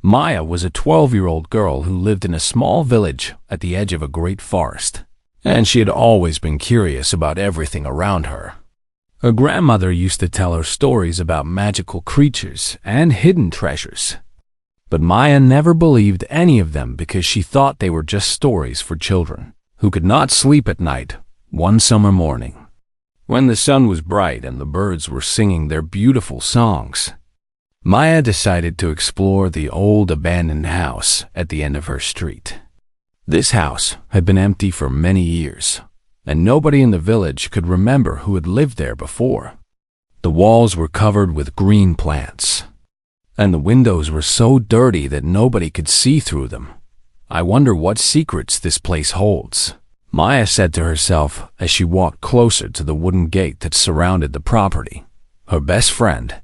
Maya was a 12-year-old girl who lived in a small village at the edge of a great forest, and she had always been curious about everything around her. Her grandmother used to tell her stories about magical creatures and hidden treasures. But Maya never believed any of them because she thought they were just stories for children who could not sleep at night. One summer morning, when the sun was bright and the birds were singing their beautiful songs, Maya decided to explore the old abandoned house at the end of her street. This house had been empty for many years, and nobody in the village could remember who had lived there before. The walls were covered with green plants, and the windows were so dirty that nobody could see through them. I wonder what secrets this place holds, Maya said to herself as she walked closer to the wooden gate that surrounded the property. Her best friend,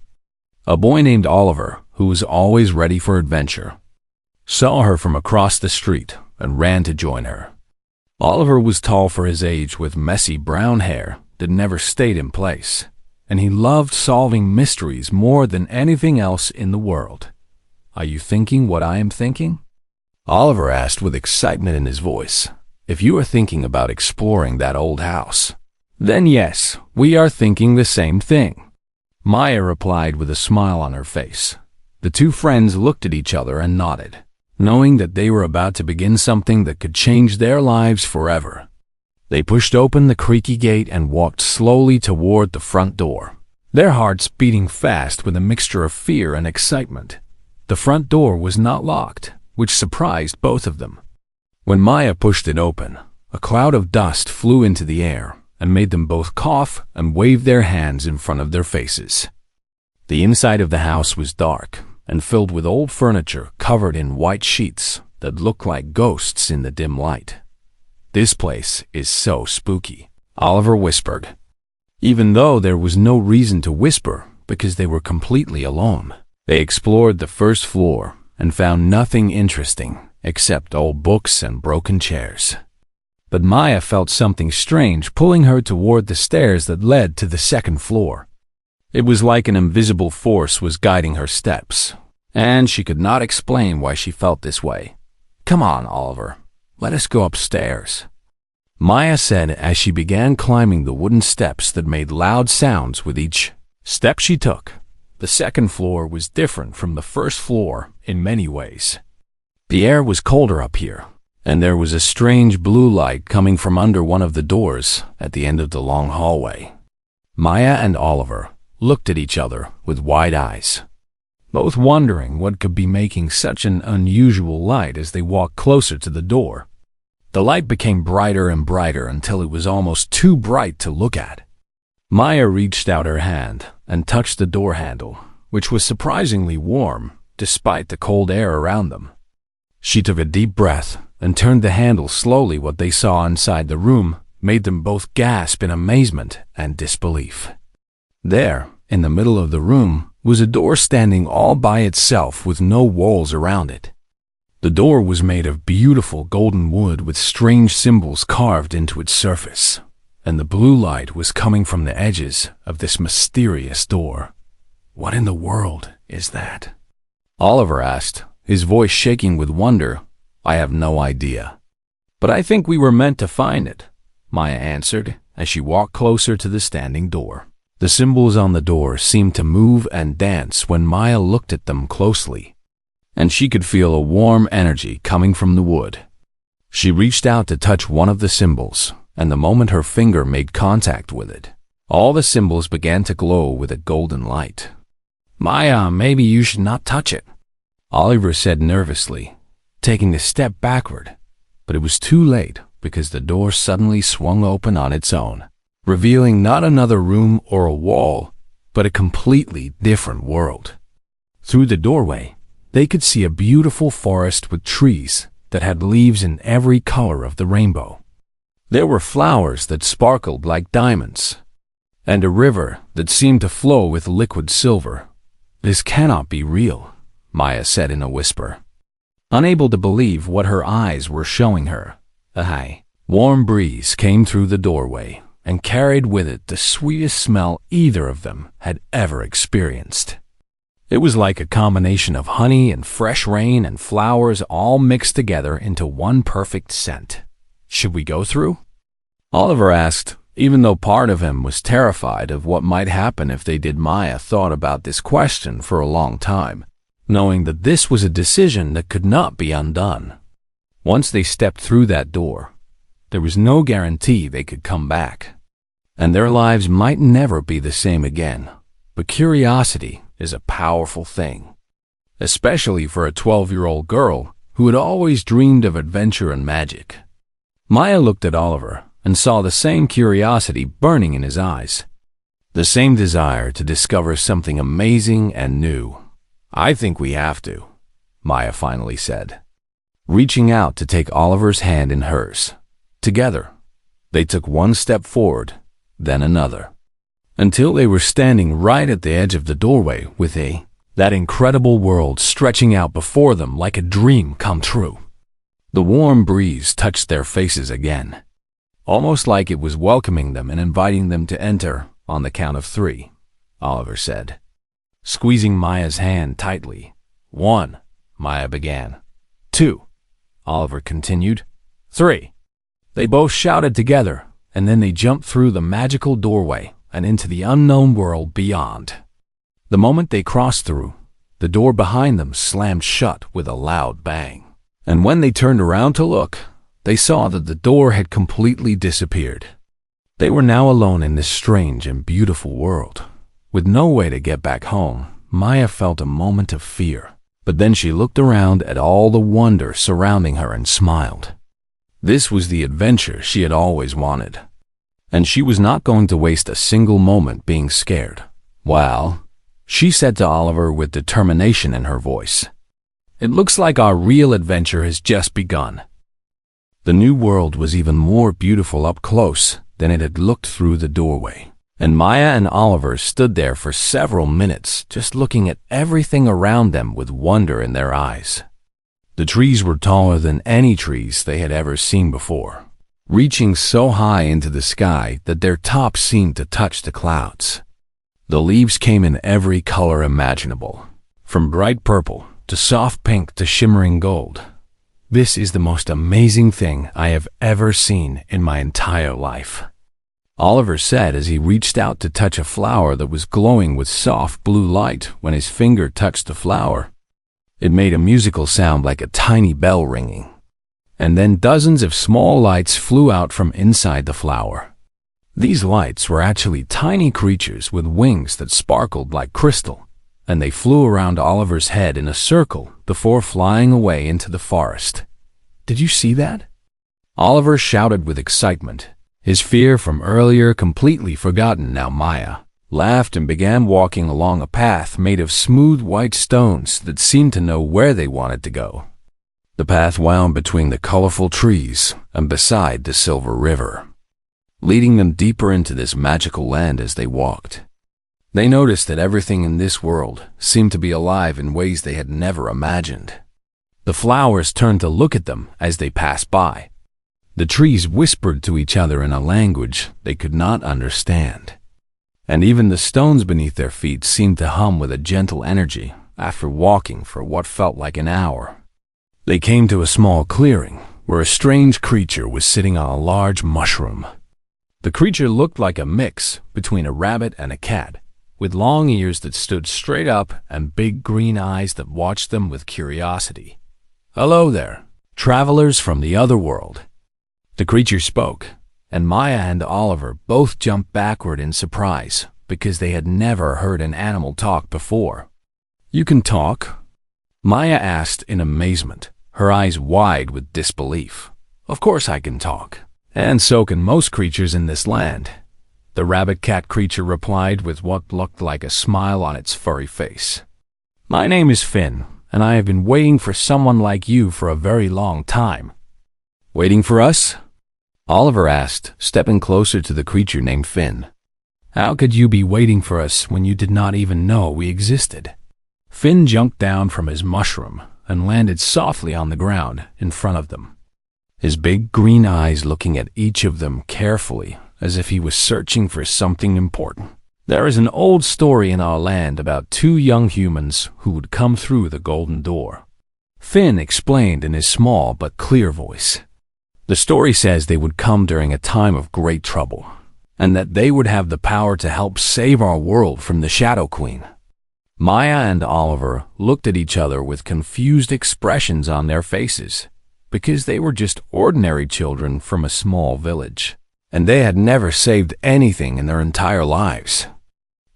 a boy named Oliver, who was always ready for adventure, saw her from across the street and ran to join her. Oliver was tall for his age with messy brown hair that never stayed in place, and he loved solving mysteries more than anything else in the world. "Are you thinking what I am thinking?" Oliver asked with excitement in his voice. "If you are thinking about exploring that old house, then yes, we are thinking the same thing," Maya replied with a smile on her face. The two friends looked at each other and nodded, knowing that they were about to begin something that could change their lives forever. They pushed open the creaky gate and walked slowly toward the front door, their hearts beating fast with a mixture of fear and excitement. The front door was not locked, which surprised both of them. When Maya pushed it open, a cloud of dust flew into the air and made them both cough and wave their hands in front of their faces. The inside of the house was dark and filled with old furniture covered in white sheets that looked like ghosts in the dim light. "This place is so spooky," Oliver whispered, even though there was no reason to whisper because they were completely alone. They explored the first floor and found nothing interesting except old books and broken chairs. But Maya felt something strange pulling her toward the stairs that led to the second floor. It was like an invisible force was guiding her steps, and she could not explain why she felt this way. "Come on, Oliver, let us go upstairs," Maya said as she began climbing the wooden steps that made loud sounds with each step she took. The second floor was different from the first floor in many ways. The air was colder up here, and there was a strange blue light coming from under one of the doors at the end of the long hallway. Maya and Oliver looked at each other with wide eyes, both wondering what could be making such an unusual light as they walked closer to the door. The light became brighter and brighter until it was almost too bright to look at. Maya reached out her hand and touched the door handle, which was surprisingly warm despite the cold air around them. She took a deep breath and turned the handle slowly. What they saw inside the room made them both gasp in amazement and disbelief. There, in the middle of the room, was a door standing all by itself with no walls around it. The door was made of beautiful golden wood with strange symbols carved into its surface, and the blue light was coming from the edges of this mysterious door. "What in the world is that?" Oliver asked, his voice shaking with wonder. "I have no idea, but I think we were meant to find it," Maya answered as she walked closer to the standing door. The symbols on the door seemed to move and dance when Maya looked at them closely, and she could feel a warm energy coming from the wood. She reached out to touch one of the symbols, and the moment her finger made contact with it, all the symbols began to glow with a golden light. "Maya, maybe you should not touch it," Oliver said nervously, taking a step backward, but it was too late because the door suddenly swung open on its own, revealing not another room or a wall, but a completely different world. Through the doorway, they could see a beautiful forest with trees that had leaves in every color of the rainbow. There were flowers that sparkled like diamonds, and a river that seemed to flow with liquid silver. "This cannot be real," Maya said in a whisper, unable to believe what her eyes were showing her. A high, warm breeze came through the doorway and carried with it the sweetest smell either of them had ever experienced. It was like a combination of honey and fresh rain and flowers all mixed together into one perfect scent. Should we go through? Oliver asked, even though part of him was terrified of what might happen if they did. Maya thought about this question for a long time, knowing that this was a decision that could not be undone. Once they stepped through that door, there was no guarantee they could come back, and their lives might never be the same again. But curiosity is a powerful thing, especially for a 12-year-old girl who had always dreamed of adventure and magic. Maya looked at Oliver and saw the same curiosity burning in his eyes, the same desire to discover something amazing and new. "I think we have to," Maya finally said, reaching out to take Oliver's hand in hers. Together, they took one step forward, then another, until they were standing right at the edge of the doorway with that incredible world stretching out before them like a dream come true. The warm breeze touched their faces again, almost like it was welcoming them and inviting them to enter. "On the count of 3, Oliver said, squeezing Maya's hand tightly. "1, Maya began. "2, Oliver continued. "3. They both shouted together, and then they jumped through the magical doorway and into the unknown world beyond. The moment they crossed through, the door behind them slammed shut with a loud bang. And when they turned around to look, they saw that the door had completely disappeared. They were now alone in this strange and beautiful world. With no way to get back home, Maya felt a moment of fear. But then she looked around at all the wonder surrounding her and smiled. This was the adventure she had always wanted, and she was not going to waste a single moment being scared. "Well," she said to Oliver with determination in her voice, "it looks like our real adventure has just begun." The new world was even more beautiful up close than it had looked through the doorway, and Maya and Oliver stood there for several minutes just looking at everything around them with wonder in their eyes. The trees were taller than any trees they had ever seen before, reaching so high into the sky that their tops seemed to touch the clouds. The leaves came in every color imaginable, from bright purple to soft pink to shimmering gold. "This is the most amazing thing I have ever seen in my entire life," Oliver said as he reached out to touch a flower that was glowing with soft blue light. When his finger touched the flower, it made a musical sound like a tiny bell ringing. And then dozens of small lights flew out from inside the flower. These lights were actually tiny creatures with wings that sparkled like crystal, and they flew around Oliver's head in a circle before flying away into the forest. "Did you see that?" Oliver shouted with excitement, his fear from earlier completely forgotten now. Maya laughed and began walking along a path made of smooth white stones that seemed to know where they wanted to go. The path wound between the colorful trees and beside the silver river, leading them deeper into this magical land. As they walked, they noticed that everything in this world seemed to be alive in ways they had never imagined. The flowers turned to look at them as they passed by. The trees whispered to each other in a language they could not understand. And even the stones beneath their feet seemed to hum with a gentle energy after walking for what felt like an hour. They came to a small clearing where a strange creature was sitting on a large mushroom. The creature looked like a mix between a rabbit and a cat, with long ears that stood straight up and big green eyes that watched them with curiosity. "Hello there, travelers from the other world," the creature spoke, and Maya and Oliver both jumped backward in surprise because they had never heard an animal talk before. "You can talk?" Maya asked in amazement, her eyes wide with disbelief. "Of course I can talk, and so can most creatures in this land," the rabbit-cat creature replied with what looked like a smile on its furry face. "My name is Finn, and I have been waiting for someone like you for a very long time." "Waiting for us?" Oliver asked, stepping closer to the creature named Finn. "How could you be waiting for us when you did not even know we existed?" Finn jumped down from his mushroom and landed softly on the ground in front of them, his big green eyes looking at each of them carefully as if he was searching for something important. There is an old story in our land about two young humans who would come through the golden door. Finn explained in his small but clear voice. The story says they would come during a time of great trouble, and that they would have the power to help save our world from the Shadow Queen. Maya and Oliver looked at each other with confused expressions on their faces, because they were just ordinary children from a small village, and they had never saved anything in their entire lives.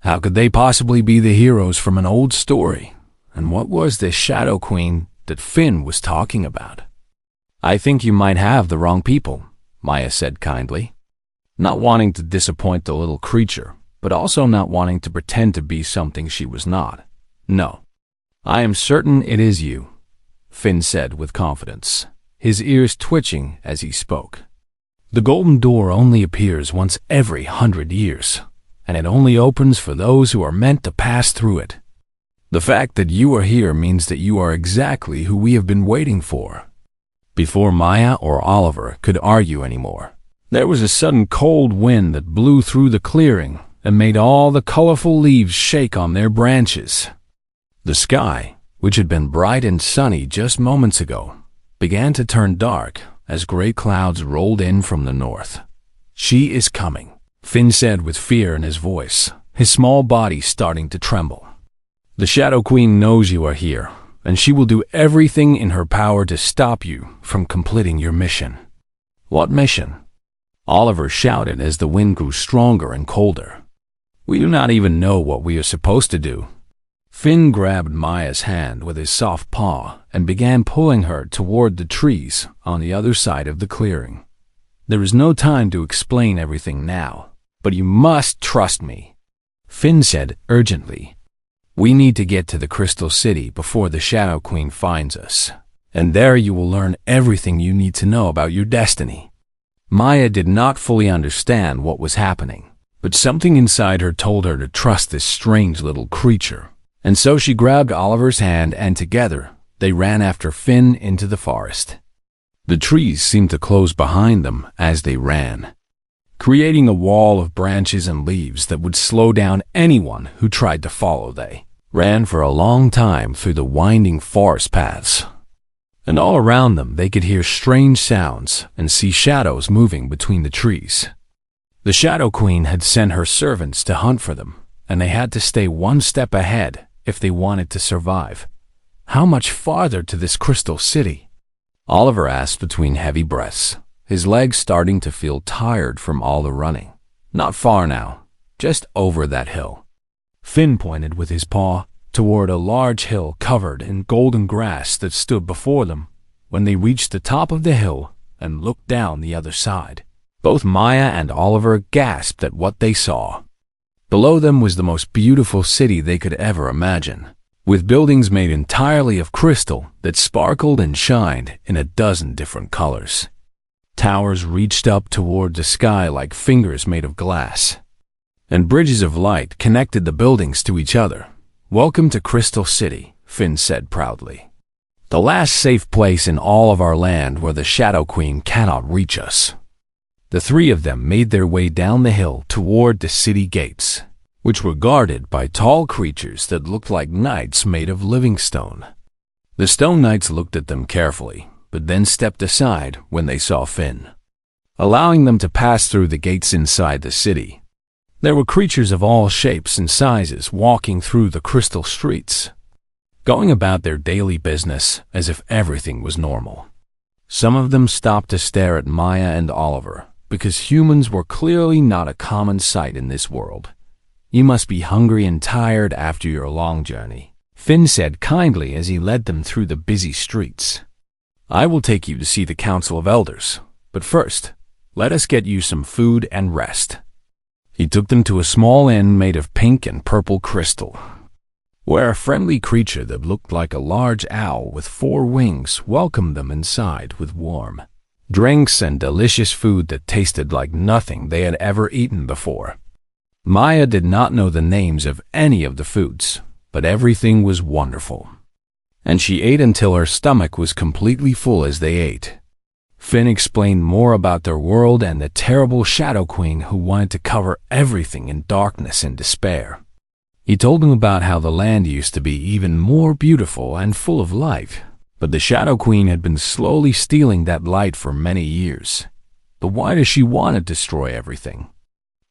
How could they possibly be the heroes from an old story? And what was this Shadow Queen that Finn was talking about? I think you might have the wrong people, Maya said kindly, not wanting to disappoint the little creature, but also not wanting to pretend to be something she was not. No, I am certain it is you, Finn said with confidence, his ears twitching as he spoke. The golden door only appears once every 100 years, and it only opens for those who are meant to pass through it. The fact that you are here means that you are exactly who we have been waiting for. Before Maya or Oliver could argue anymore, there was a sudden cold wind that blew through the clearing and made all the colorful leaves shake on their branches. The sky, which had been bright and sunny just moments ago, began to turn dark as gray clouds rolled in from the north. She is coming, Finn said with fear in his voice, his small body starting to tremble. The Shadow Queen knows you are here, and she will do everything in her power to stop you from completing your mission. What mission? Oliver shouted as the wind grew stronger and colder. We do not even know what we are supposed to do. Finn grabbed Maya's hand with his soft paw and began pulling her toward the trees on the other side of the clearing. There is no time to explain everything now, but you must trust me, Finn said urgently. We need to get to the Crystal City before the Shadow Queen finds us, and there you will learn everything you need to know about your destiny. Maya did not fully understand what was happening, but something inside her told her to trust this strange little creature, and so she grabbed Oliver's hand and together they ran after Finn into the forest. The trees seemed to close behind them as they ran, creating a wall of branches and leaves that would slow down anyone who tried to follow. They ran for a long time through the winding forest paths, and all around them they could hear strange sounds and see shadows moving between the trees. The Shadow Queen had sent her servants to hunt for them, and they had to stay one step ahead if they wanted to survive. How much farther to this Crystal City? Oliver asked between heavy breaths, his legs starting to feel tired from all the running. Not far now, just over that hill. Finn pointed with his paw toward a large hill covered in golden grass that stood before them. When they reached the top of the hill and looked down the other side, both Maya and Oliver gasped at what they saw. Below them was the most beautiful city they could ever imagine, with buildings made entirely of crystal that sparkled and shined in a dozen different colors. Towers reached up toward the sky like fingers made of glass, and bridges of light connected the buildings to each other. Welcome to Crystal City, Finn said proudly. The last safe place in all of our land where the Shadow Queen cannot reach us. The three of them made their way down the hill toward the city gates, which were guarded by tall creatures that looked like knights made of living stone. The stone knights looked at them carefully, but then stepped aside when they saw Finn, allowing them to pass through the gates inside the city. There were creatures of all shapes and sizes walking through the crystal streets, going about their daily business as if everything was normal. Some of them stopped to stare at Maya and Oliver, because humans were clearly not a common sight in this world. You must be hungry and tired after your long journey, Finn said kindly as he led them through the busy streets. I will take you to see the Council of Elders, but first, let us get you some food and rest. He took them to a small inn made of pink and purple crystal, where a friendly creature that looked like a large owl with 4 wings welcomed them inside with warm drinks and delicious food that tasted like nothing they had ever eaten before. Maya did not know the names of any of the foods, but everything was wonderful, and she ate until her stomach was completely full as they ate. Finn explained more about their world and the terrible Shadow Queen who wanted to cover everything in darkness and despair. He told them about how the land used to be even more beautiful and full of life, but the Shadow Queen had been slowly stealing that light for many years. But why does she want to destroy everything?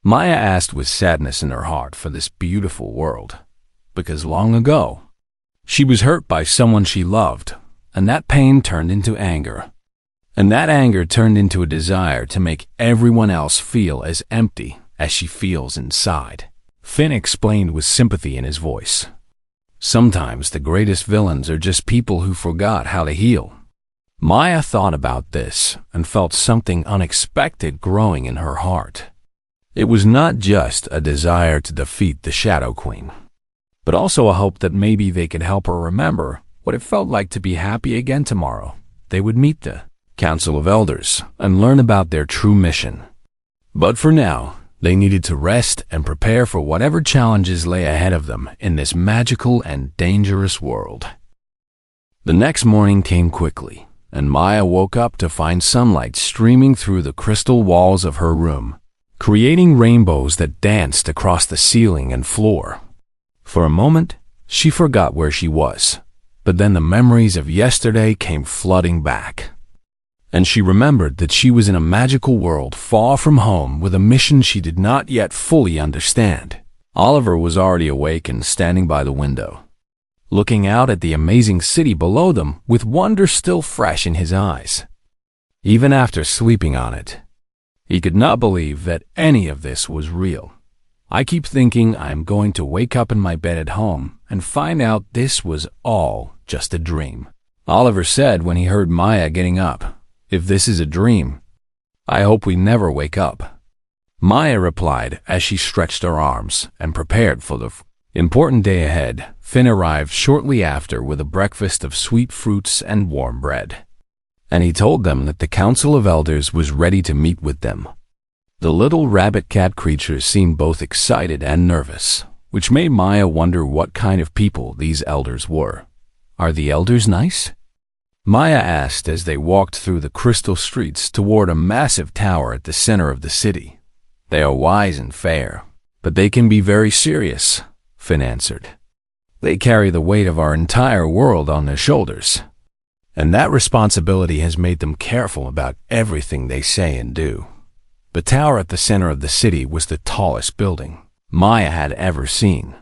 Maya asked with sadness in her heart for this beautiful world, because long ago, she was hurt by someone she loved, and that pain turned into anger. And that anger turned into a desire to make everyone else feel as empty as she feels inside. Finn explained with sympathy in his voice. Sometimes the greatest villains are just people who forgot how to heal. Maya thought about this and felt something unexpected growing in her heart. It was not just a desire to defeat the Shadow Queen, but also a hope that maybe they could help her remember what it felt like to be happy again tomorrow. They would meet the Council of Elders and learn about their true mission. But for now, they needed to rest and prepare for whatever challenges lay ahead of them in this magical and dangerous world. The next morning came quickly, and Maya woke up to find sunlight streaming through the crystal walls of her room, creating rainbows that danced across the ceiling and floor. For a moment, she forgot where she was, but then the memories of yesterday came flooding back. And she remembered that she was in a magical world far from home with a mission she did not yet fully understand. Oliver was already awake and standing by the window, looking out at the amazing city below them with wonder still fresh in his eyes. Even after sleeping on it, he could not believe that any of this was real. I keep thinking I'm going to wake up in my bed at home and find out this was all just a dream, Oliver said when he heard Maya getting up. If this is a dream, I hope we never wake up. Maya replied as she stretched her arms and prepared for the important day ahead. Finn arrived shortly after with a breakfast of sweet fruits and warm bread, and he told them that the Council of Elders was ready to meet with them. The little rabbit-cat creatures seemed both excited and nervous, which made Maya wonder what kind of people these elders were. Are the elders nice? Maya asked as they walked through the crystal streets toward a massive tower at the center of the city. They are wise and fair, but they can be very serious, Finn answered. They carry the weight of our entire world on their shoulders, and that responsibility has made them careful about everything they say and do. The tower at the center of the city was the tallest building Maya had ever seen,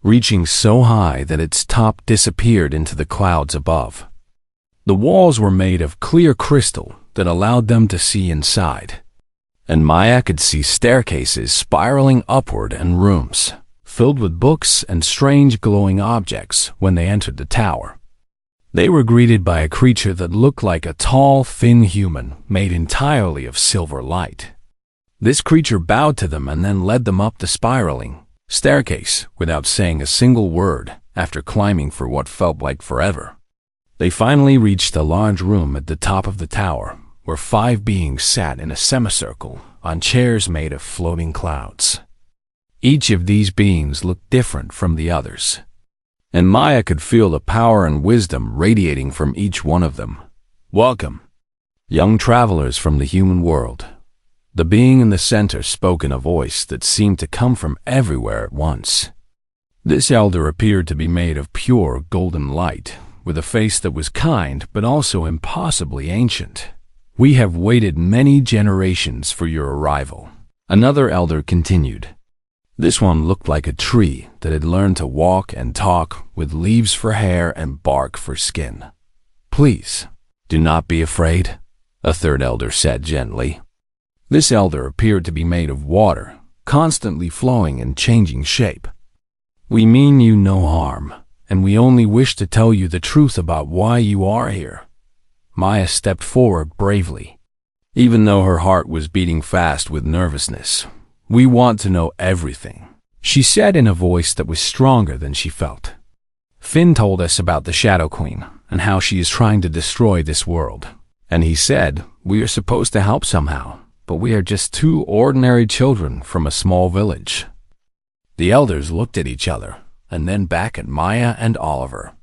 reaching so high that its top disappeared into the clouds above. The walls were made of clear crystal that allowed them to see inside, and Maya could see staircases spiraling upward and rooms filled with books and strange glowing objects when they entered the tower. They were greeted by a creature that looked like a tall, thin human made entirely of silver light. This creature bowed to them and then led them up the spiraling staircase without saying a single word after climbing for what felt like forever. They finally reached a large room at the top of the tower where 5 beings sat in a semicircle on chairs made of floating clouds. Each of these beings looked different from the others, and Maya could feel the power and wisdom radiating from each one of them. Welcome, young travelers from the human world. The being in the center spoke in a voice that seemed to come from everywhere at once. This elder appeared to be made of pure golden light, with a face that was kind but also impossibly ancient. We have waited many generations for your arrival, another elder continued. This one looked like a tree that had learned to walk and talk with leaves for hair and bark for skin. Please, do not be afraid, a third elder said gently. This elder appeared to be made of water, constantly flowing and changing shape. We mean you no harm, and we only wish to tell you the truth about why you are here. Maya stepped forward bravely, even though her heart was beating fast with nervousness. We want to know everything, she said in a voice that was stronger than she felt. Finn told us about the Shadow Queen and how she is trying to destroy this world, and he said we are supposed to help somehow, but we are just 2 ordinary children from a small village. The elders looked at each other, and then back at Maya and Oliver.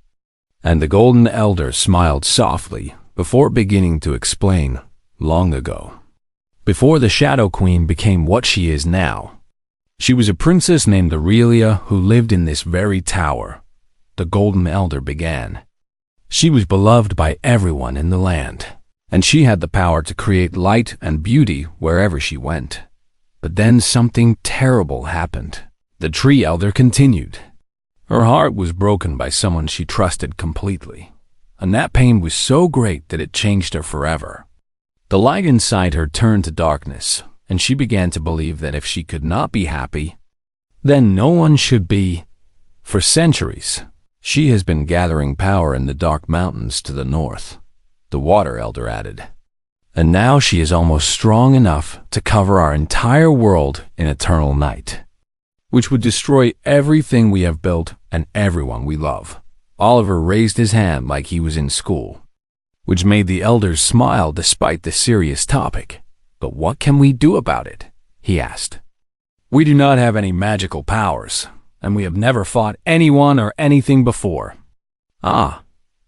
And the golden elder smiled softly before beginning to explain. long ago, before the Shadow Queen became what she is now. She was a princess named Aurelia who lived in this very tower. The Golden Elder began. She was beloved by everyone in the land, and she had the power to create light and beauty wherever she went. But then something terrible happened. The Tree Elder continued. Her heart was broken by someone she trusted completely, and that pain was so great that it changed her forever. The light inside her turned to darkness, and she began to believe that if she could not be happy, then no one should be. For centuries, she has been gathering power in the dark mountains to the north, the Water Elder added. And now she is almost strong enough to cover our entire world in eternal night, which would destroy everything we have built and everyone we love. Oliver raised his hand like he was in school, which made the elders smile despite the serious topic. But what can we do about it? He asked. We do not have any magical powers, and we have never fought anyone or anything before. Ah,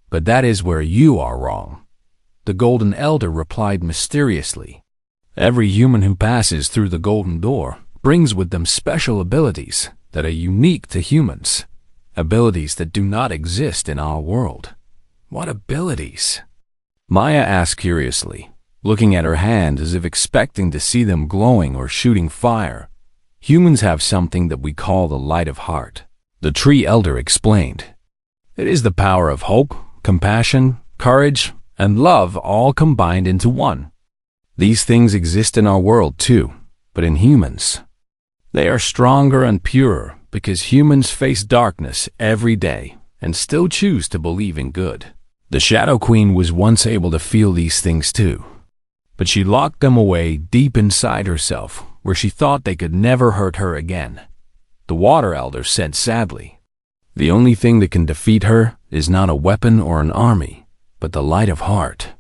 but that is where you are wrong. The Golden Elder replied mysteriously. Every human who passes through the Golden Door brings with them special abilities that are unique to humans, abilities that do not exist in our world. What abilities? Maya asked curiously, looking at her hand as if expecting to see them glowing or shooting fire. Humans have something that we call the light of heart. The Tree Elder explained. It is the power of hope, compassion, courage, and love all combined into one. These things exist in our world too, but in humans, they are stronger and purer because humans face darkness every day and still choose to believe in good. The Shadow Queen was once able to feel these things too, but she locked them away deep inside herself where she thought they could never hurt her again. The Water Elder said sadly, the only thing that can defeat her is not a weapon or an army, but the light of heart,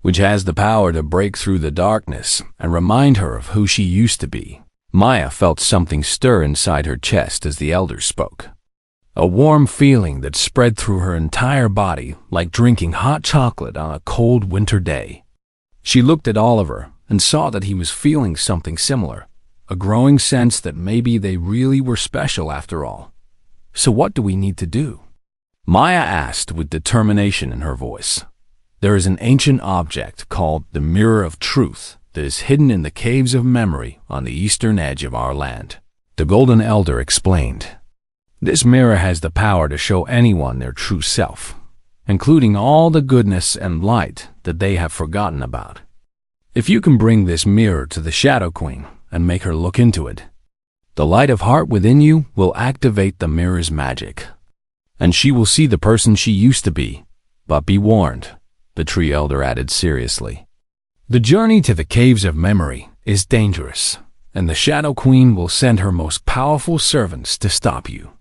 which has the power to break through the darkness and remind her of who she used to be. Maya felt something stir inside her chest as the Elder spoke. A warm feeling that spread through her entire body like drinking hot chocolate on a cold winter day. She looked at Oliver and saw that he was feeling something similar, a growing sense that maybe they really were special after all. So what do we need to do? Maya asked with determination in her voice. There is an ancient object called the Mirror of Truth that is hidden in the caves of memory on the eastern edge of our land. The Golden Elder explained. This mirror has the power to show anyone their true self, including all the goodness and light that they have forgotten about. If you can bring this mirror to the Shadow Queen and make her look into it, the light of heart within you will activate the mirror's magic, and she will see the person she used to be. But be warned, the Tree Elder added seriously. The journey to the caves of memory is dangerous, and the Shadow Queen will send her most powerful servants to stop you.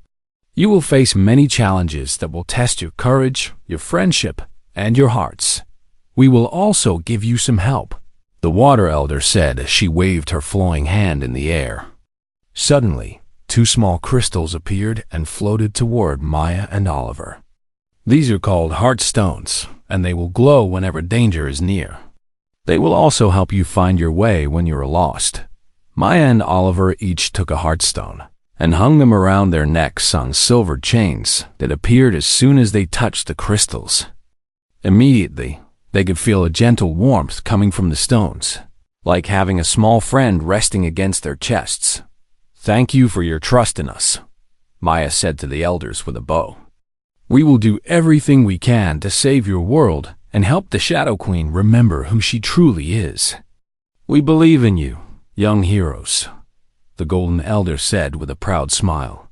You will face many challenges that will test your courage, your friendship, and your hearts. We will also give you some help, the Water Elder said as she waved her flowing hand in the air. Suddenly, two small crystals appeared and floated toward Maya and Oliver. These are called heart stones, and they will glow whenever danger is near. They will also help you find your way when you are lost. Maya and Oliver each took a heartstone and hung them around their necks on silver chains that appeared as soon as they touched the crystals. Immediately, they could feel a gentle warmth coming from the stones, like having a small friend resting against their chests. Thank you for your trust in us, Maya said to the elders with a bow. We will do everything we can to save your world and help the Shadow Queen remember who she truly is. We believe in you, young heroes, the Golden Elder said with a proud smile.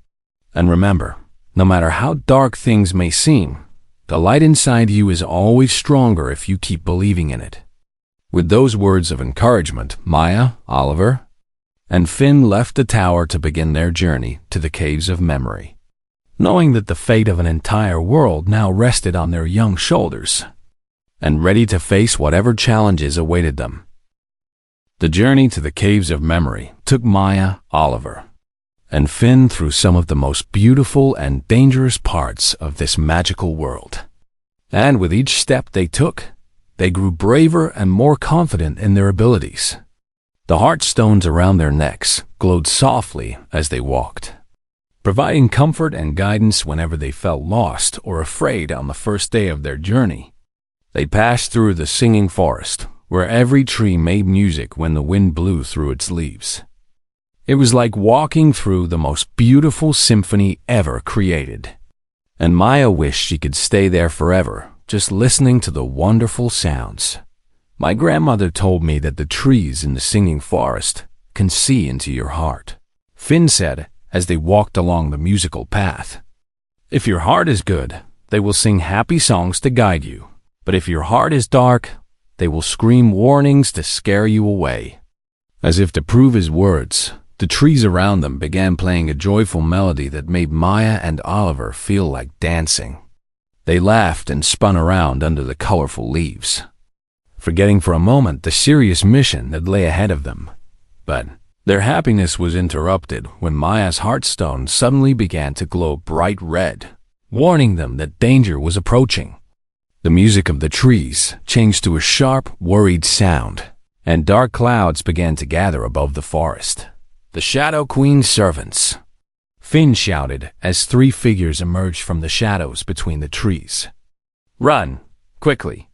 And remember, no matter how dark things may seem, the light inside you is always stronger if you keep believing in it. With those words of encouragement, Maya, Oliver, and Finn left the tower to begin their journey to the caves of memory, knowing that the fate of an entire world now rested on their young shoulders, and ready to face whatever challenges awaited them. The journey to the caves of memory took Maya, Oliver, and Finn through some of the most beautiful and dangerous parts of this magical world. And with each step they took, they grew braver and more confident in their abilities. The heart stones around their necks glowed softly as they walked, providing comfort and guidance whenever they felt lost or afraid on the first day of their journey. They passed through the singing forest, where every tree made music when the wind blew through its leaves. It was like walking through the most beautiful symphony ever created. And Maya wished she could stay there forever, just listening to the wonderful sounds. My grandmother told me that the trees in the singing forest can see into your heart, Finn said as they walked along the musical path. If your heart is good, they will sing happy songs to guide you. But if your heart is dark, they will scream warnings to scare you away. As if to prove his words, the trees around them began playing a joyful melody that made Maya and Oliver feel like dancing. They laughed and spun around under the colorful leaves, forgetting for a moment the serious mission that lay ahead of them. But their happiness was interrupted when Maya's heartstone suddenly began to glow bright red, warning them that danger was approaching. The music of the trees changed to a sharp, worried sound, and dark clouds began to gather above the forest. The Shadow Queen's servants, Finn shouted as 3 figures emerged from the shadows between the trees. Run, quickly.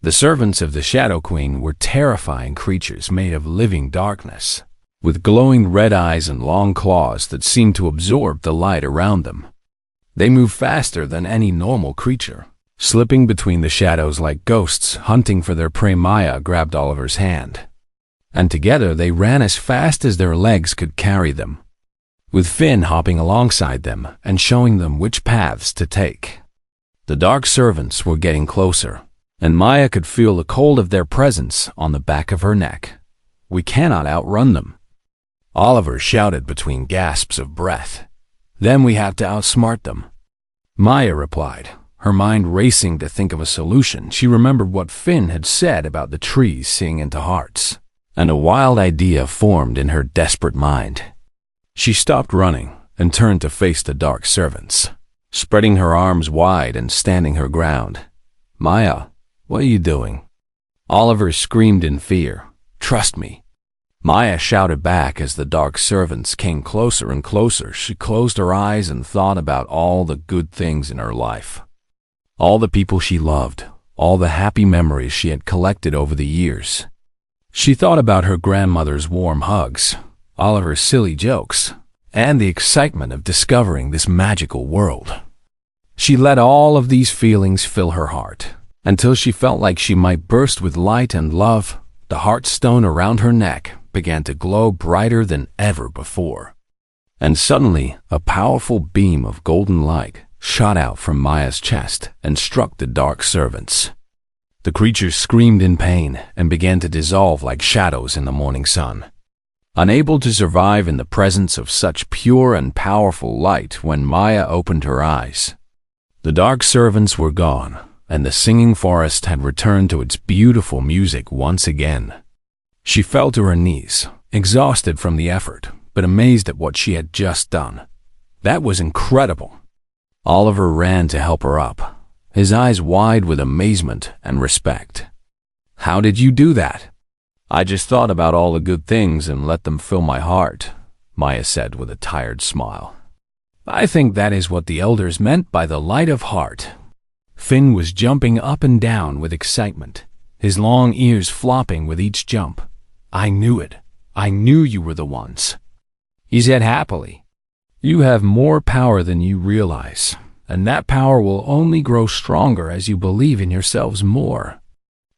The servants of the Shadow Queen were terrifying creatures made of living darkness, with glowing red eyes and long claws that seemed to absorb the light around them. They moved faster than any normal creature, slipping between the shadows like ghosts hunting for their prey. Maya grabbed Oliver's hand, and together they ran as fast as their legs could carry them, with Finn hopping alongside them and showing them which paths to take. The dark servants were getting closer, and Maya could feel the cold of their presence on the back of her neck. We cannot outrun them, Oliver shouted between gasps of breath. Then we have to outsmart them, Maya replied, her mind racing to think of a solution. She remembered what Finn had said about the trees seeing into hearts, and a wild idea formed in her desperate mind. She stopped running and turned to face the dark servants, spreading her arms wide and standing her ground. Maya, what are you doing? Oliver screamed in fear. Trust me, Maya shouted back as the dark servants came closer and closer. She closed her eyes and thought about all the good things in her life, all the people she loved, all the happy memories she had collected over the years. She thought about her grandmother's warm hugs, Oliver's silly jokes, and the excitement of discovering this magical world. She let all of these feelings fill her heart, until she felt like she might burst with light and love. The heartstone around her neck began to glow brighter than ever before. And suddenly, a powerful beam of golden light shot out from Maya's chest and struck the dark servants. The creatures screamed in pain and began to dissolve like shadows in the morning sun, unable to survive in the presence of such pure and powerful light. When Maya opened her eyes, the dark servants were gone, and the singing forest had returned to its beautiful music once again. She fell to her knees, exhausted from the effort, but amazed at what she had just done. That was incredible. Oliver ran to help her up, his eyes wide with amazement and respect. How did you do that? I just thought about all the good things and let them fill my heart, Maya said with a tired smile. I think that is what the elders meant by the light of heart. Finn was jumping up and down with excitement, his long ears flopping with each jump. I knew it. I knew you were the ones, he said happily. You have more power than you realize, and that power will only grow stronger as you believe in yourselves more.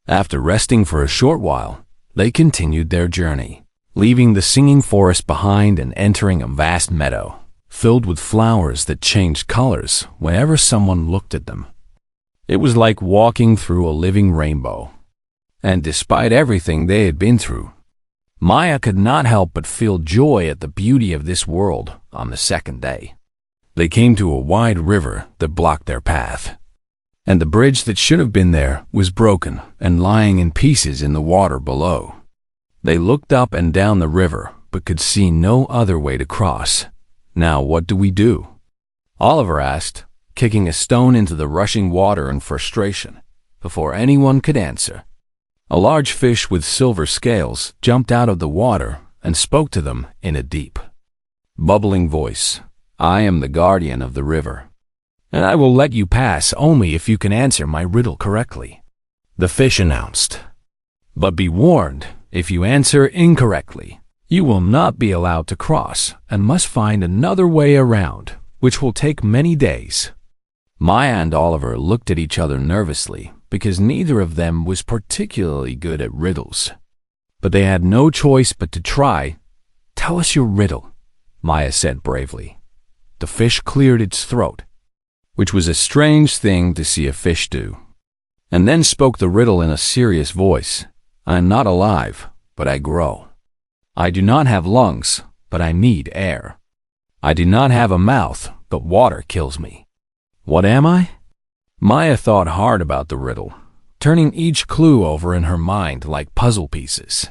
After resting for a short while, they continued their journey, leaving the singing forest behind and entering a vast meadow, filled with flowers that changed colors whenever someone looked at them. It was like walking through a living rainbow. And despite everything they had been through, Maya could not help but feel joy at the beauty of this world. On the second day, they came to a wide river that blocked their path, and the bridge that should have been there was broken and lying in pieces in the water below. They looked up and down the river, but could see no other way to cross. Now what do we do? Oliver asked, kicking a stone into the rushing water in frustration. before anyone could answer. A large fish with silver scales jumped out of the water and spoke to them in a deep, bubbling voice. "I am the guardian of the river, and I will let you pass only if you can answer my riddle correctly," the fish announced. "But be warned, if you answer incorrectly, you will not be allowed to cross and must find another way around, which will take many days." Maya and Oliver looked at each other nervously because neither of them was particularly good at riddles. But they had no choice but to try. "Tell us your riddle," Maya said bravely. The fish cleared its throat, which was a strange thing to see a fish do, and then spoke the riddle in a serious voice. "I am not alive, but I grow. I do not have lungs, but I need air. I do not have a mouth, but water kills me. What am I?" Maya thought hard about the riddle, turning each clue over in her mind like puzzle pieces.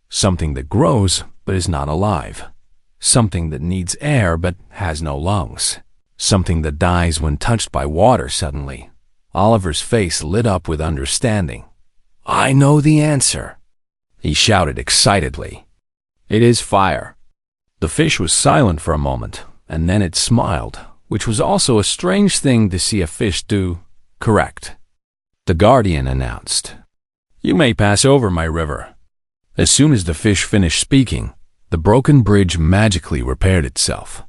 Something that grows but is not alive. Something that needs air but has no lungs. Something that dies when touched by water. Suddenly, Oliver's face lit up with understanding. "I know the answer," he shouted excitedly. "It is fire." The fish was silent for a moment, and then it smiled, which was also a strange thing to see a fish do. "Correct," the guardian announced. "You may pass over my river." As soon as the fish finished speaking, the broken bridge magically repaired itself,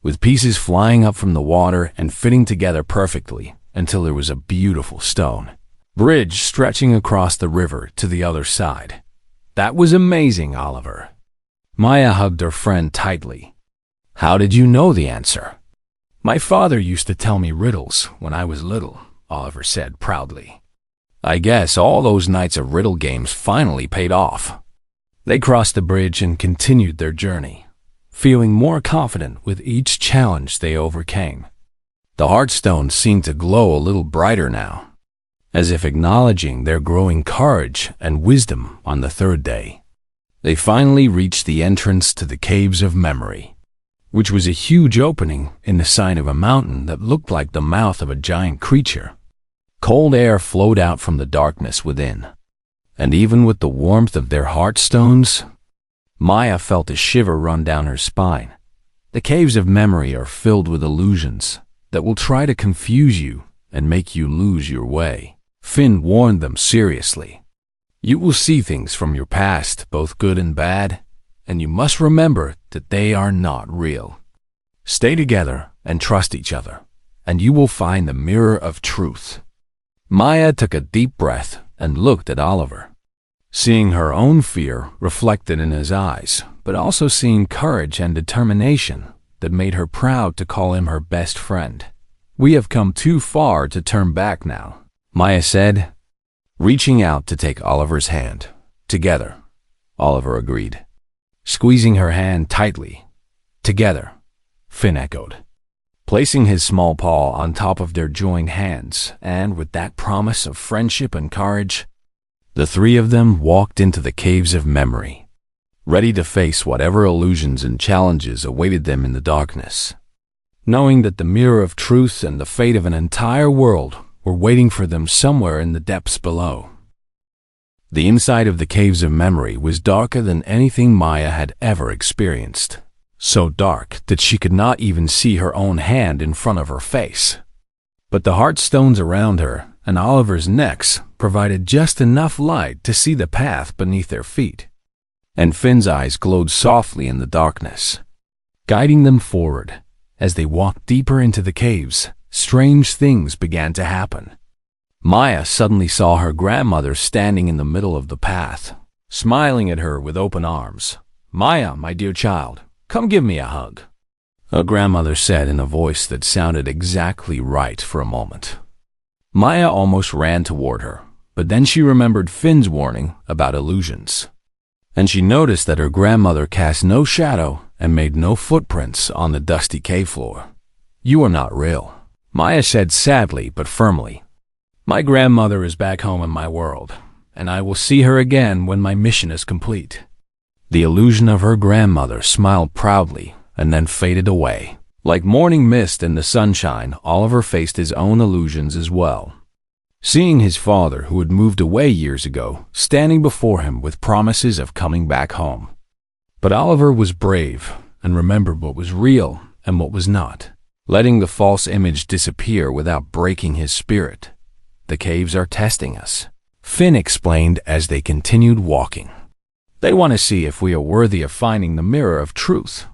with pieces flying up from the water and fitting together perfectly until there was a beautiful stone bridge stretching across the river to the other side. "That was amazing, Oliver." Maya hugged her friend tightly. "How did you know the answer?" "My father used to tell me riddles when I was little," Oliver said proudly. "I guess all those nights of riddle games finally paid off." They crossed the bridge and continued their journey, feeling more confident with each challenge they overcame. The Heartstones seemed to glow a little brighter now, as if acknowledging their growing courage and wisdom on the third day. They finally reached the entrance to the Caves of Memory, which was a huge opening in the side of a mountain that looked like the mouth of a giant creature. Cold air flowed out from the darkness within, and even with the warmth of their Heartstones, Maya felt a shiver run down her spine. The Caves of Memory are filled with illusions that will try to confuse you and make you lose your way. Finn warned them seriously. "You will see things from your past, both good and bad, and you must remember that they are not real. Stay together and trust each other, and you will find the mirror of truth." Maya took a deep breath and looked at Oliver, seeing her own fear reflected in his eyes, but also seeing courage and determination that made her proud to call him her best friend. "We have come too far to turn back now," Maya said, reaching out to take Oliver's hand. "Together," Oliver agreed, squeezing her hand tightly. "Together," Finn echoed, placing his small paw on top of their joined hands, and with that promise of friendship and courage, the three of them walked into the Caves of Memory, ready to face whatever illusions and challenges awaited them in the darkness, knowing that the mirror of truth and the fate of an entire world were waiting for them somewhere in the depths below. The inside of the Caves of Memory was darker than anything Maya had ever experienced, so dark that she could not even see her own hand in front of her face. But the Heartstones around her and Oliver's necks provided just enough light to see the path beneath their feet, and Finn's eyes glowed softly in the darkness, guiding them forward. As they walked deeper into the caves, strange things began to happen. Maya suddenly saw her grandmother standing in the middle of the path, smiling at her with open arms. "Maya, my dear child, come give me a hug," her grandmother said in a voice that sounded exactly right for a moment. Maya almost ran toward her, but then she remembered Finn's warning about illusions, and she noticed that her grandmother cast no shadow and made no footprints on the dusty cave floor. "You are not real," Maya said sadly but firmly. "My grandmother is back home in my world, and I will see her again when my mission is complete." The illusion of her grandmother smiled proudly and then faded away. Like morning mist in the sunshine, Oliver faced his own illusions as well. seeing his father, who had moved away years ago, standing before him with promises of coming back home. But Oliver was brave and remembered what was real and what was not, letting the false image disappear without breaking his spirit. "The caves are testing us," Finn explained as they continued walking. "They want to see if we are worthy of finding the mirror of truth."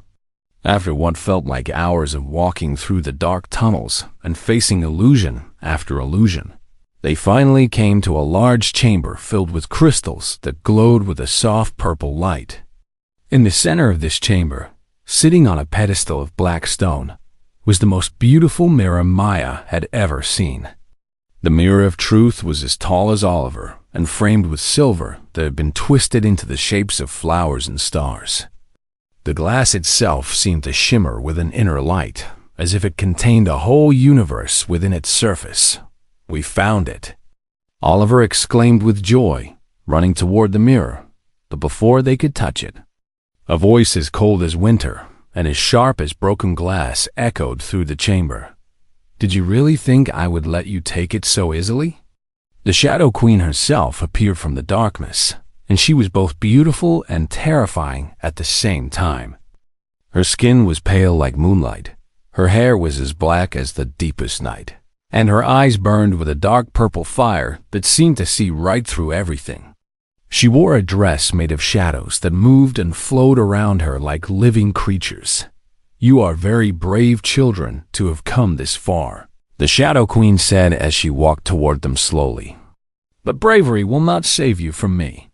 After what felt like hours of walking through the dark tunnels and facing illusion after illusion, they finally came to a large chamber filled with crystals that glowed with a soft purple light. In the center of this chamber, sitting on a pedestal of black stone, was the most beautiful mirror Maya had ever seen. The mirror of truth was as tall as Oliver and framed with silver that had been twisted into the shapes of flowers and stars. The glass itself seemed to shimmer with an inner light, as if it contained a whole universe within its surface. "We found it!" Oliver exclaimed with joy, running toward the mirror, but before they could touch it, a voice as cold as winter and as sharp as broken glass echoed through the chamber. "Did you really think I would let you take it so easily?" The Shadow Queen herself appeared from the darkness, and she was both beautiful and terrifying at the same time. Her skin was pale like moonlight, her hair was as black as the deepest night, and her eyes burned with a dark purple fire that seemed to see right through everything. She wore a dress made of shadows that moved and flowed around her like living creatures. "You are very brave children to have come this far," the Shadow Queen said as she walked toward them slowly. "But bravery will not save you from me."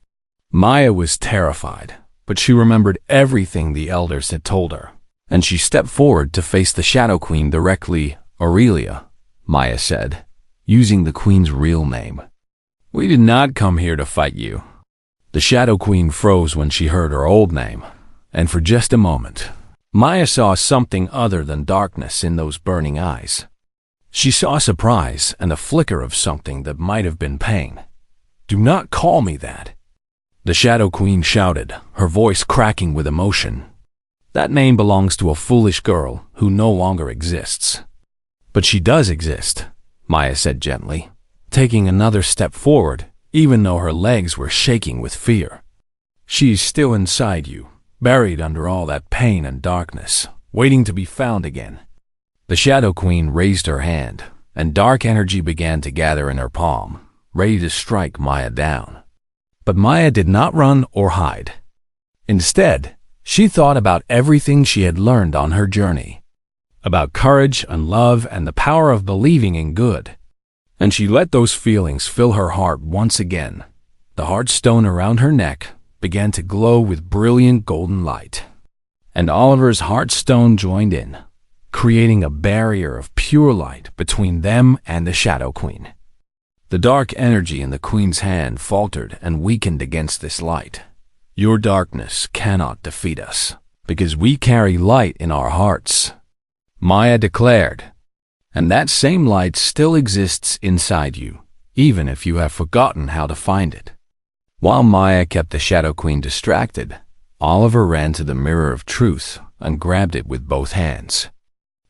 Maya was terrified, but she remembered everything the elders had told her, and she stepped forward to face the Shadow Queen directly. "Aurelia," Maya said, using the Queen's real name. "We did not come here to fight you." The Shadow Queen froze when she heard her old name, and for just a moment, Maya saw something other than darkness in those burning eyes. She saw surprise and a flicker of something that might have been pain. "Do not call me that," the Shadow Queen shouted, her voice cracking with emotion. "That name belongs to a foolish girl who no longer exists." "But she does exist," Maya said gently, taking another step forward, even though her legs were shaking with fear. "She is still inside you, buried under all that pain and darkness, waiting to be found again." The Shadow Queen raised her hand, and dark energy began to gather in her palm, ready to strike Maya down. But Maya did not run or hide. Instead, she thought about everything she had learned on her journey, about courage and love and the power of believing in good. And she let those feelings fill her heart once again. The heartstone around her neck began to glow with brilliant golden light, and Oliver's heartstone joined in, creating a barrier of pure light between them and the Shadow Queen. The dark energy in the Queen's hand faltered and weakened against this light. "Your darkness cannot defeat us, because we carry light in our hearts," Maya declared. "And that same light still exists inside you, even if you have forgotten how to find it." While Maya kept the Shadow Queen distracted, Oliver ran to the mirror of truth and grabbed it with both hands.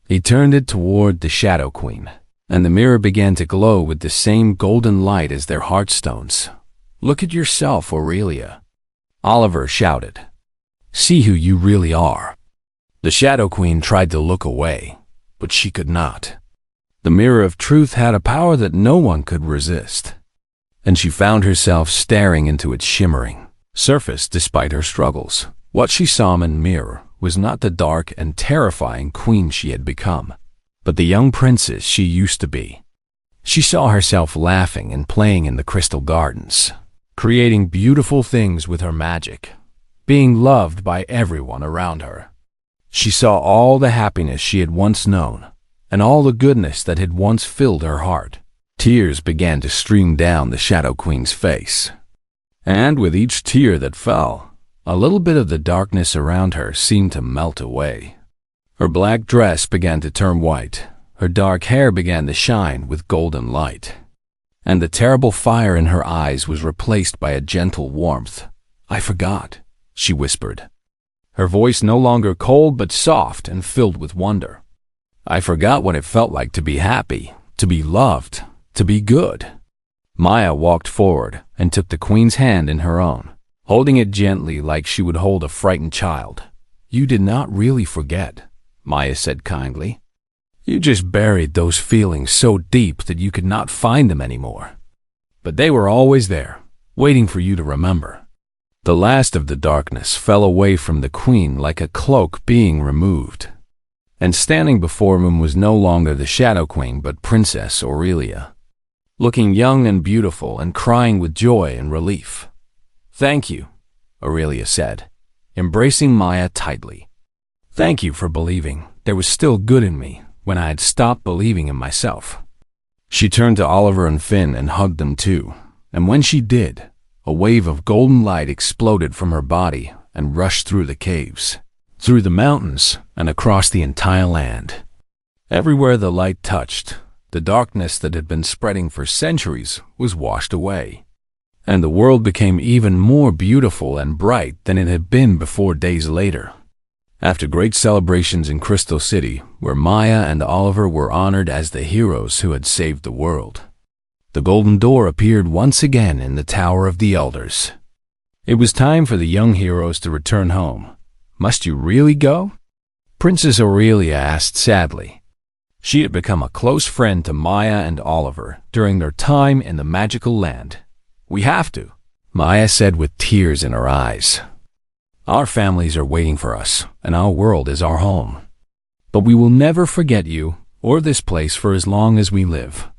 He turned it toward the Shadow Queen, and the mirror began to glow with the same golden light as their heartstones. "Look at yourself, Aurelia," Oliver shouted. "See who you really are." The Shadow Queen tried to look away, but she could not. The mirror of truth had a power that no one could resist, and she found herself staring into its shimmering surface despite her struggles. What she saw in the mirror was not the dark and terrifying queen she had become, but the young princess she used to be. She saw herself laughing and playing in the crystal gardens, creating beautiful things with her magic, being loved by everyone around her. She saw all the happiness she had once known, and all the goodness that had once filled her heart. Tears began to stream down the Shadow Queen's face, and with each tear that fell, a little bit of the darkness around her seemed to melt away. Her black dress began to turn white, her dark hair began to shine with golden light, and the terrible fire in her eyes was replaced by a gentle warmth. "I forgot," she whispered, her voice no longer cold but soft and filled with wonder. "I forgot what it felt like to be happy, to be loved, to be good." Maya walked forward and took the queen's hand in her own, holding it gently like she would hold a frightened child. "You did not really forget," Maya said kindly. "You just buried those feelings so deep that you could not find them anymore. But they were always there, waiting for you to remember." The last of the darkness fell away from the queen like a cloak being removed, and standing before him was no longer the Shadow Queen but Princess Aurelia, looking young and beautiful and crying with joy and relief. "Thank you," Aurelia said, embracing Maya tightly. "Thank you for believing there was still good in me when I had stopped believing in myself." She turned to Oliver and Finn and hugged them too, and when she did, a wave of golden light exploded from her body and rushed through the caves, through the mountains, and across the entire land. Everywhere the light touched, the darkness that had been spreading for centuries was washed away, and the world became even more beautiful and bright than it had been before days later. After great celebrations in Crystal City, where Maya and Oliver were honored as the heroes who had saved the world, the golden door appeared once again in the Tower of the Elders. It was time for the young heroes to return home. "Must you really go?" Princess Aurelia asked sadly. She had become a close friend to Maya and Oliver during their time in the magical land. "We have to," Maya said with tears in her eyes. "Our families are waiting for us, and our world is our home. But we will never forget you or this place for as long as we live.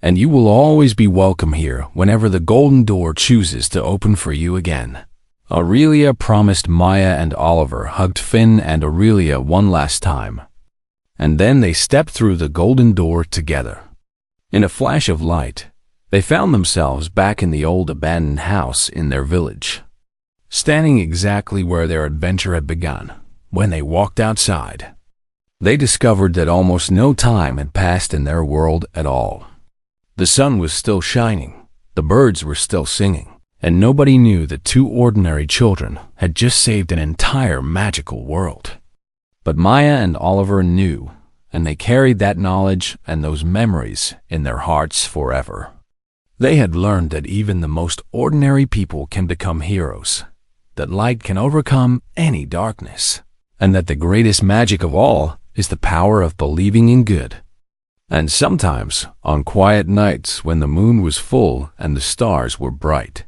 And you will always be welcome here whenever the golden door chooses to open for you again." Aurelia promised. Maya and Oliver hugged Finn and Aurelia one last time, and then they stepped through the golden door together. In a flash of light, they found themselves back in the old abandoned house in their village, standing exactly where their adventure had begun. When they walked outside, they discovered that almost no time had passed in their world at all. The sun was still shining, the birds were still singing, and nobody knew that two ordinary children had just saved an entire magical world. But Maya and Oliver knew, and they carried that knowledge and those memories in their hearts forever. They had learned that even the most ordinary people can become heroes, that light can overcome any darkness, and that the greatest magic of all is the power of believing in good. And sometimes, on quiet nights when the moon was full and the stars were bright,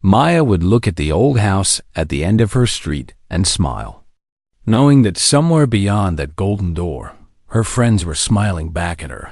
Maya would look at the old house at the end of her street and smile, knowing that somewhere beyond that golden door, her friends were smiling back at her.